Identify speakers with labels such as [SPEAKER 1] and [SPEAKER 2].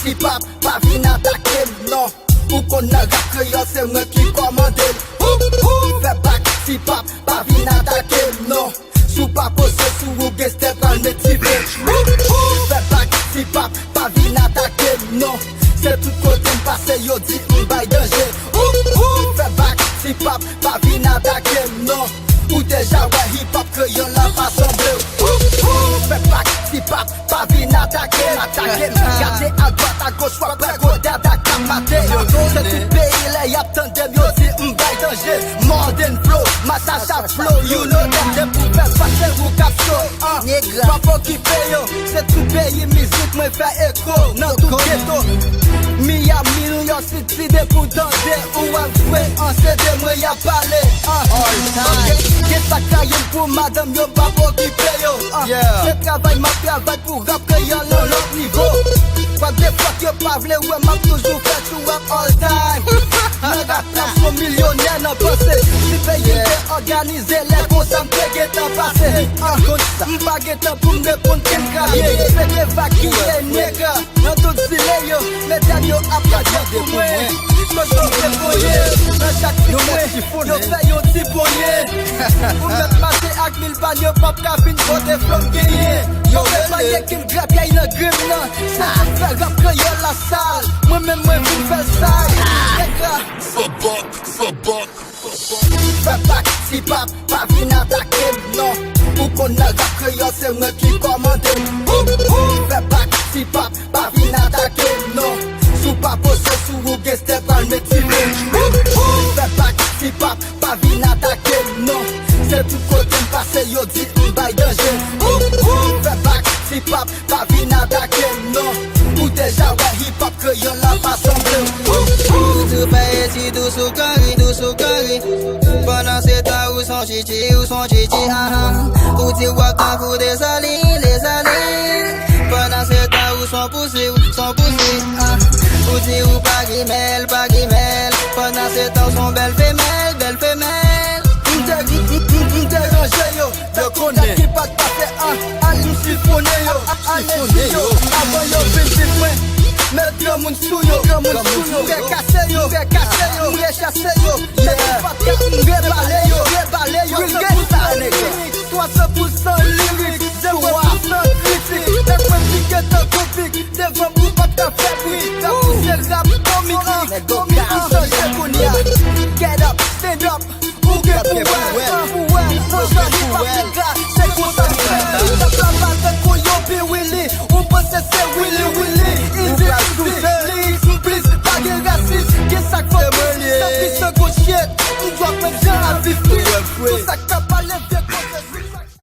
[SPEAKER 1] si pap, pa vin atake non. Ou kon nan rap kreol se mwen ki komande. Fè bak si pap, pa vin atake non. Sou pa pose sou ou gen step al metive. Fè bak si pap, pa vin atake non. Se tout kote m'passe yo di m'bay danje. Fè bak si pap, pa vin atake non. Ou deja wè hip hop kreol la pa semble. Fè bak si pap, pa vin atake. Gade a droite a gauche wap prè kode atake mate. Se tout pays le yap tandem yo di m'bay danje. Modern flow, massage flow, you know them. De pou fè pase ou kap show. Papo ki pe yo, se tout pays musique mwen fè eko. Nan tout ghetto Miami, New York City de pou danse. Ou an fwe, an CD mwen ya pale. Ke sa kayen pou madame yo papo ki pe yo. Se travay ma travay pou rap kreol nan lot niveau. Kwa de fok yo pa vle wè map toujou fè chou wap all time. Nan rap rap son milyonè nan pense. Si peyi te organize lè kon sa mpe getan pase. Mpa getan pou mrepon ken krabye. Fè evakye nega nan tout zile yo. Medan yo ap kajan pou mwen. Kojon preponye nan chak yo mwen. Yo fè yo ti ponye. Ou met mate ak mil ban yo pap ka fin kote flom genye. Yo repanye kim grap yay nan grim nan. Se tout fè rap kreol la sal. Mwen men mwen vin fè sal. Fè bak si pap, pa vin atake non. Ou kon nan rap kreol se mwen ki komande. Fè bak si pap, pa vin atake non. Sou pa pose sou ou gen step al metive. Fè bak si pap, pa vin atake non. Se tout kote m'passe yo di m'bay danje. Fè bak si pap, pa vin atake non. Ou deja wè hip hop kreol la pa semble.
[SPEAKER 2] Tout paye si douce carré. Pendant ce temps où son chichi, Ou ti wak tan kou des années. Pendant ce temps où son poussé, Ou ti ou pas grimel. Pendant ce temps son belle femelle.
[SPEAKER 1] M'déranje yo, de konak ki pat pase an nou sifone yo. Avan yo vin sifwen, met yo moun sou yo. Mre kase yo, mre chase yo. Se tout pat ka mre bale yo. 300% lyrique, 0% critique. Dek mwen pike te kopik, devan mou pat ka febri. Ka pousse rap komik, chanje kounia. Get up, stand up, ou gen pou wè. Son hip hop ki ka, se kon sa fè. Sa plapa de kou yo pi Willy, ou pense se Willy. Easy, please, pa gen rasis. Gen sak fok, sa pis se go shit. Ou dwa pen jan a viv. Tout sak